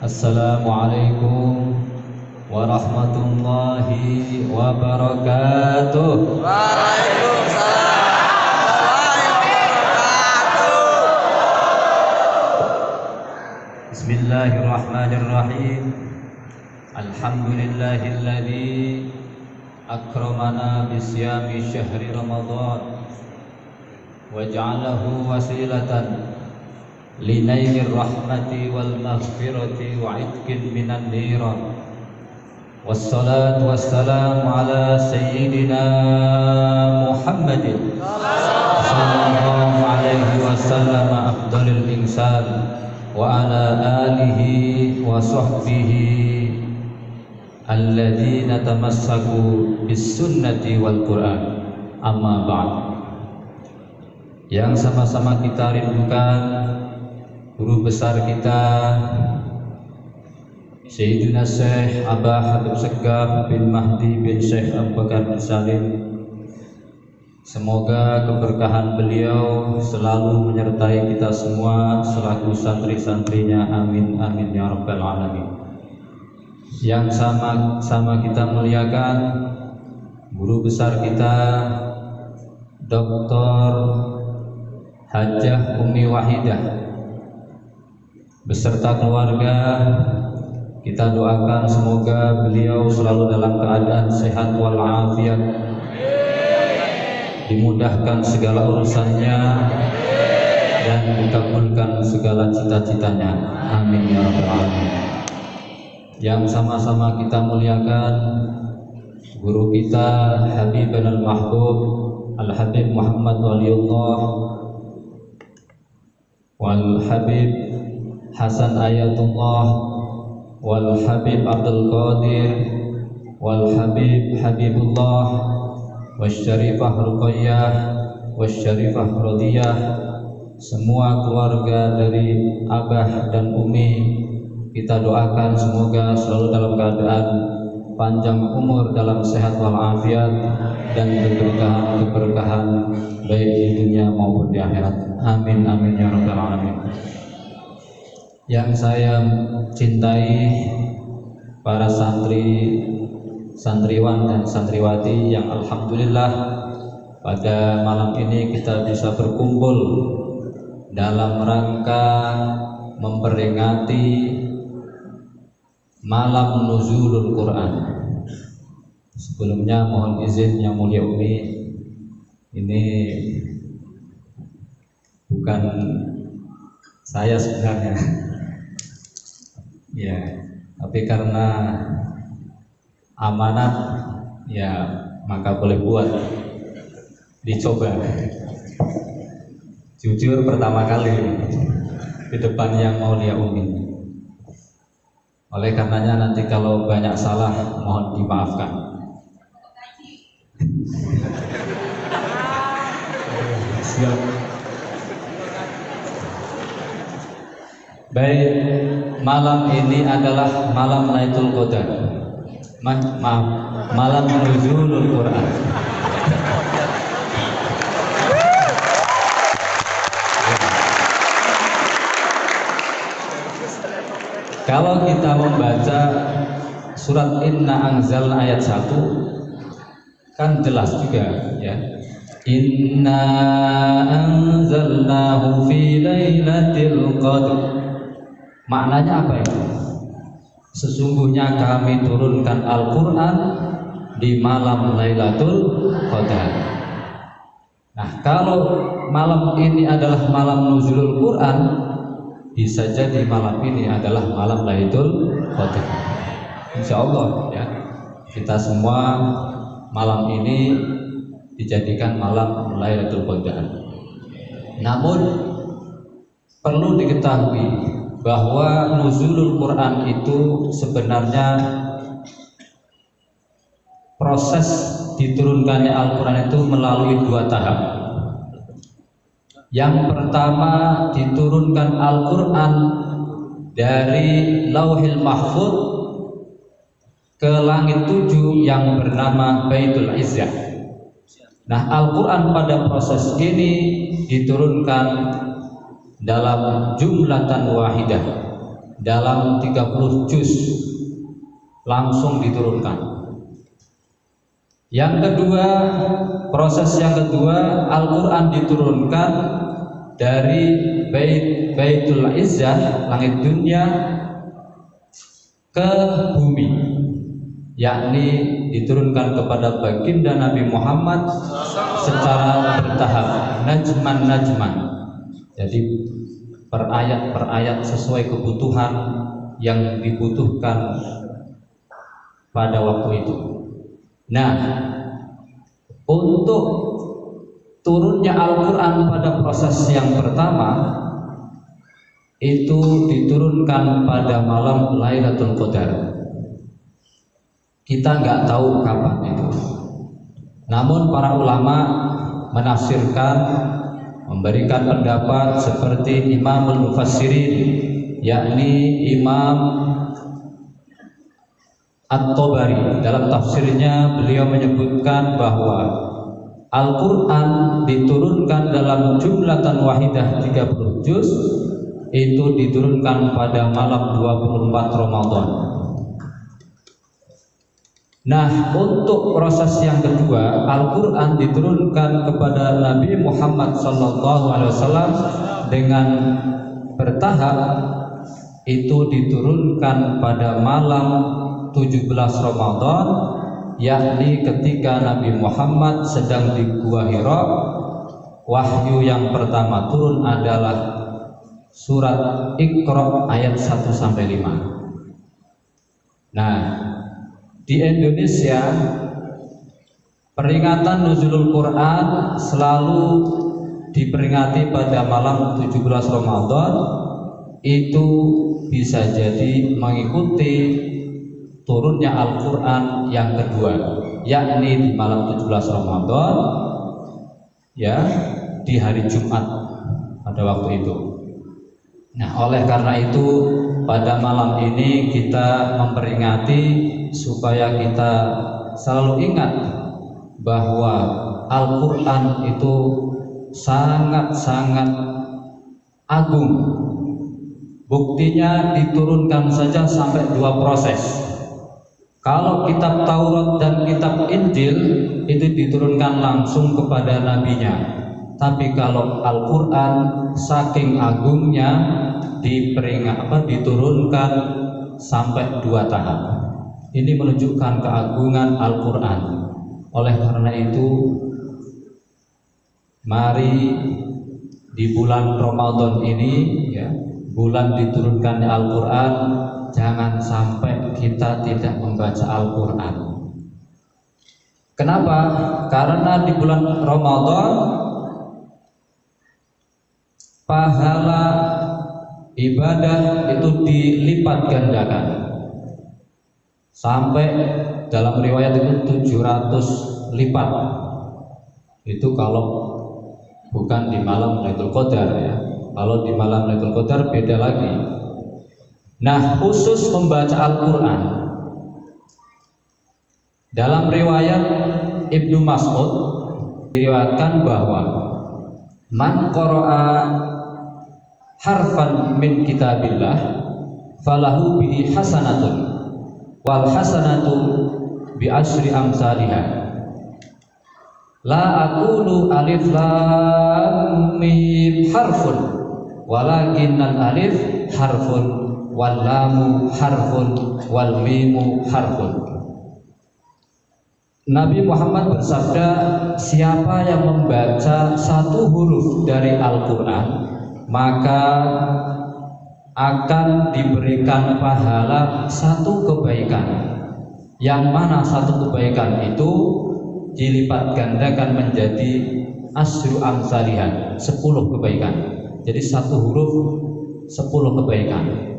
Assalamualaikum warahmatullahi wabarakatuh. Waalaikumsalam warahmatullahi wabarakatuh. Bismillahirrahmanirrahim. Alhamdulillahilladzi akramana bisyami syahri Ramadan wa ja'alahu wasilatan linailir rahmati wal maghfirati wa itqin minan niran. Wassalatu wassalamu ala sayyidina Muhammadin sallallahu alaihi wasallam afdalil insan wa ala alihi wa sahbihi alladzina tamassaku bis sunnati wal Qur'an. Amma ba'd. Yang sama-sama kita rindukan guru besar kita Sayyidina Syekh Abah Habib Segaf bin Mahdi bin Syekh Abu Bakar bin Salim. Semoga keberkahan beliau selalu menyertai kita semua selaku santri-santrinya. Amin amin ya rabbal alamin. Yang sama-sama kita muliakan guru besar kita Dr. Hajjah Umi Wahidah beserta keluarga. Kita doakan semoga beliau selalu dalam keadaan sehat walafiat, dimudahkan segala urusannya dan dikabulkan segala cita-citanya. Amin ya rabbal alamin. Yang sama-sama kita muliakan guru kita Habibun al-Mahbub Al-Habib Muhammad Waliullah wal Habib Hasan Ayatullah wal Habib Abdul Qadir wal Habib Habibullah wasyarifah Ruqayyah wasyarifah Radiyah. Semua keluarga dari Abah dan Umi kita doakan semoga selalu dalam keadaan panjang umur, dalam sehat walafiat, dan diberikan keberkahan baik di dunia maupun di akhirat. Amin amin ya rabbal alamin. Yang saya cintai para santri, santriwan dan santriwati yang alhamdulillah pada malam ini kita bisa berkumpul dalam rangka memperingati malam nuzulul Quran. Sebelumnya mohon izin Yang Mulia Umi, ini bukan saya sebenarnya ya, tapi karena amanat ya maka boleh buat dicoba. Jujur pertama kali di depan Yang Mulia Umi. Oleh karenanya nanti kalau banyak salah mohon dimaafkan. Siap. Baik, malam ini adalah malam Lailatul Qadar. Maaf, malam nuzulul Quran. Kalau kita membaca surat Inna Anzalna ayat 1 kan jelas juga ya. Inna anzalnahu fi lailatul qadr. Maknanya apa itu? Sesungguhnya kami turunkan Al-Quran di malam Lailatul Qadar. Nah, kalau malam ini adalah malam nuzulul Quran, bisa jadi malam ini adalah malam Lailatul Qadar. Insya Allah ya, kita semua malam ini dijadikan malam Lailatul Qadar. Namun perlu diketahui bahwa nuzulul Quran itu sebenarnya proses diturunkannya Al-Quran itu melalui 2 tahap. Yang pertama, diturunkan Al-Quran dari Lauhil Mahfuz ke langit 7 yang bernama Baitul Izzah. Nah, Al-Quran pada proses ini diturunkan dalam jumlatan wahidah, dalam 30 juz langsung diturunkan. Yang kedua, proses yang kedua, Al-Quran diturunkan dari Baitul Izzah, langit dunia, ke bumi, yakni diturunkan kepada baginda Nabi Muhammad secara bertahap, najman. Jadi per ayat sesuai kebutuhan yang dibutuhkan pada waktu itu. Nah, untuk turunnya Al-Quran pada proses yang pertama itu diturunkan pada malam Lailatul Qadar. Kita nggak tahu kapan itu. Namun para ulama menafsirkan, memberikan pendapat seperti Imam Al-Mufassirin, yakni Imam At-Tabari. Dalam tafsirnya beliau menyebutkan bahwa Al-Quran diturunkan dalam jumlatan wahidah 30 juz, itu diturunkan pada malam 24 Ramadan. Nah, untuk proses yang kedua, Al-Quran diturunkan kepada Nabi Muhammad SAW dengan bertahap, itu diturunkan pada malam 17 Ramadan, yakni ketika Nabi Muhammad sedang di Gua Hira. Wahyu yang pertama turun adalah surat Iqra ayat 1-5. Nah, di Indonesia peringatan Nuzulul Quran selalu diperingati pada malam 17 Ramadan. Itu bisa jadi mengikuti turunnya Al-Quran yang kedua, yakni di malam 17 Ramadan, ya, di hari Jumat pada waktu itu. Nah, oleh karena itu pada malam ini kita memperingati supaya kita selalu ingat bahwa Al-Quran itu sangat-sangat agung. Buktinya diturunkan saja sampai 2 proses. Kalau kitab Taurat dan kitab Injil itu diturunkan langsung kepada nabinya. Tapi kalau Al-Quran saking agungnya diturunkan sampai 2 tahap. Ini menunjukkan keagungan Al-Quran. Oleh karena itu, mari di bulan Ramadan ini, ya, bulan diturunkannya Al-Quran, jangan sampai kita tidak membaca Al-Quran. Kenapa? Karena di bulan Ramadan pahala ibadah itu dilipat gandakan sampai dalam riwayat itu 700 lipat. Itu kalau bukan di malam Lailatul Qadar, ya. Kalau di malam Lailatul Qadar beda lagi. Nah, khusus membaca Al-Quran, dalam riwayat Ibnu Mas'ud diriwayatkan bahwa man qara'a harfan min kitabillah falahu bihi hasanatun wal hasanatu bi asyri amsalihha. La aqulu alif lam mim harfun walakinnal alif harfun wal lamu harfun wal mimu harfun. Nabi Muhammad bersabda, siapa yang membaca 1 huruf dari Al-Quran, maka akan diberikan pahala 1 kebaikan. Yang mana 1 kebaikan itu dilipat gandakan menjadi asyru amsalihan, 10 kebaikan. Jadi 1 huruf 10 kebaikan.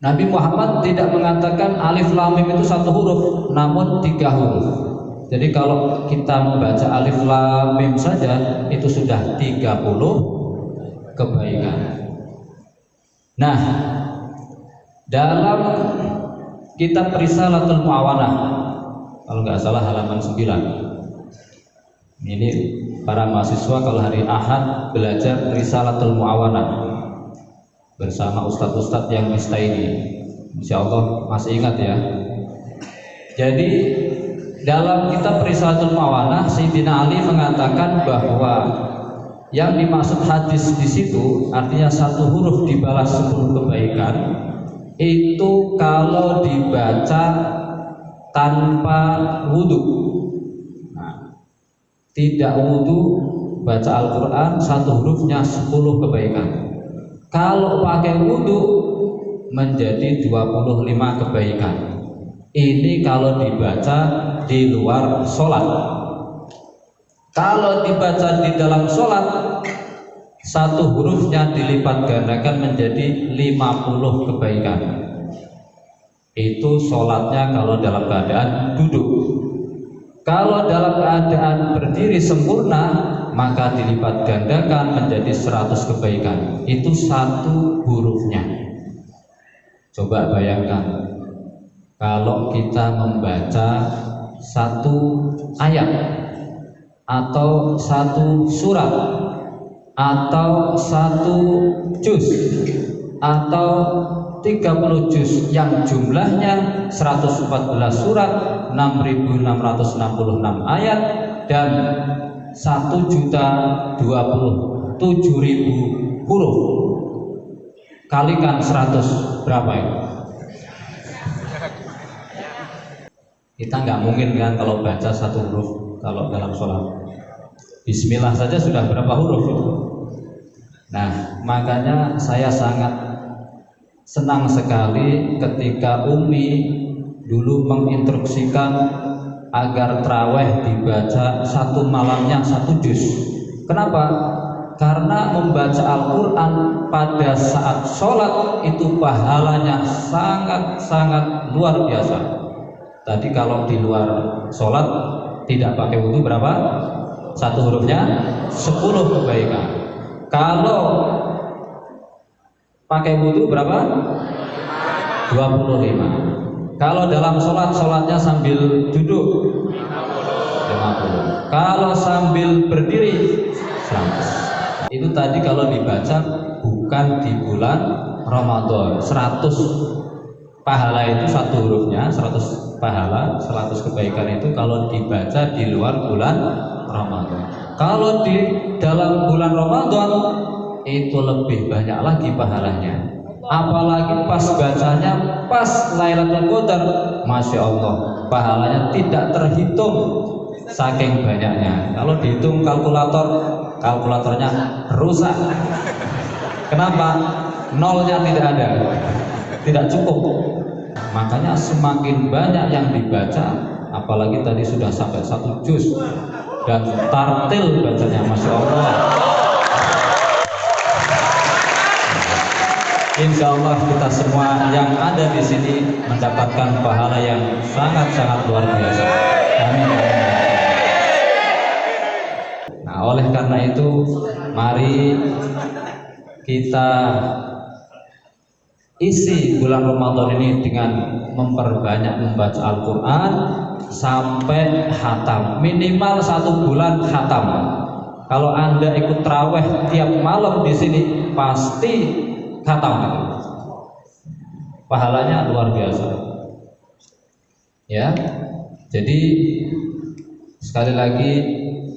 Nabi Muhammad tidak mengatakan alif lam mim itu 1 huruf, namun 3 huruf. Jadi kalau kita membaca alif lam mim saja itu sudah 30 kebaikan. Nah, dalam kitab Risalatul Mu'awanah, kalau nggak salah halaman 9. Ini para mahasiswa kalau hari Ahad belajar Risalatul Mu'awanah. bersama ustadz-ustadz yang ini. Insya Allah masih ingat ya. Jadi dalam kitab Risalatul Mawanah, Sayyidina Ali mengatakan bahwa yang dimaksud hadis di situ artinya satu huruf dibalas 10 kebaikan itu kalau dibaca tanpa wudhu. Nah, tidak wudhu baca Al-Quran satu hurufnya 10 kebaikan. Kalau pakai wudhu menjadi 25 kebaikan. Ini kalau dibaca di luar sholat. Kalau dibaca di dalam sholat, satu hurufnya dilipat gandakan menjadi 50 kebaikan. Itu sholatnya kalau dalam keadaan duduk. Kalau dalam keadaan berdiri sempurna, maka dilipat gandakan menjadi 100 kebaikan. Itu satu hurufnya. Coba bayangkan, kalau kita membaca satu ayat atau satu surat atau satu juz atau 30 juz yang jumlahnya 114 surat, 6.666 ayat dan 1.027.000 huruf, kalikan 100 berapa itu? Kita nggak mungkin kan kalau baca satu huruf kalau dalam sholat. Bismillah saja sudah berapa huruf itu? Nah, makanya saya sangat senang sekali ketika Umi dulu menginstruksikan agar traweh dibaca satu malamnya satu juz. Kenapa? Karena membaca Al-Quran pada saat sholat itu pahalanya sangat-sangat luar biasa. Tadi kalau di luar sholat tidak pakai wudhu berapa? Satu hurufnya 10 kebaikan. Kalau pakai wudhu berapa? 25. Kalau dalam sholatnya sambil duduk 50. Kalau sambil berdiri 100. Itu tadi kalau dibaca bukan di bulan Ramadan. 100 pahala itu satu hurufnya 100 pahala, 100 kebaikan itu kalau dibaca di luar bulan Ramadan. Kalau di dalam bulan Ramadan itu lebih banyak lagi pahalanya. Apalagi pas bacanya pas Lailatul Qadar, Masya Allah, pahalanya tidak terhitung saking banyaknya. Kalau dihitung kalkulatornya rusak. Kenapa? Nolnya tidak ada, tidak cukup. Makanya semakin banyak yang dibaca, apalagi tadi sudah sampai satu juz dan tartil bacanya, Masya Allah. Insya Allah kita semua yang ada di sini mendapatkan pahala yang sangat-sangat luar biasa. Amin. Nah, oleh karena itu, mari kita isi bulan Ramadan ini dengan memperbanyak membaca Al-Quran sampai khatam, minimal 1 bulan khatam. Kalau Anda ikut taraweh tiap malam di sini pasti khatam, pahalanya luar biasa. Ya, jadi sekali lagi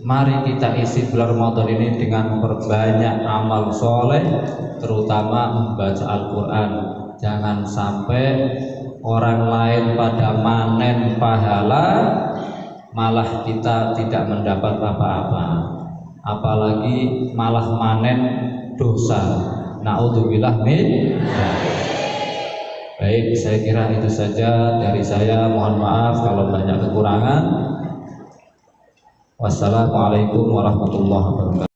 mari kita isi bulan Ramadan ini dengan memperbanyak amal soleh, terutama membaca Al-Quran. Jangan sampai orang lain pada manen pahala, malah kita tidak mendapat apa-apa, apalagi malah manen dosa. Na'udzubillah min. Baik, saya kira itu saja dari saya. Mohon maaf kalau banyak kekurangan. Wassalamualaikum warahmatullahi wabarakatuh.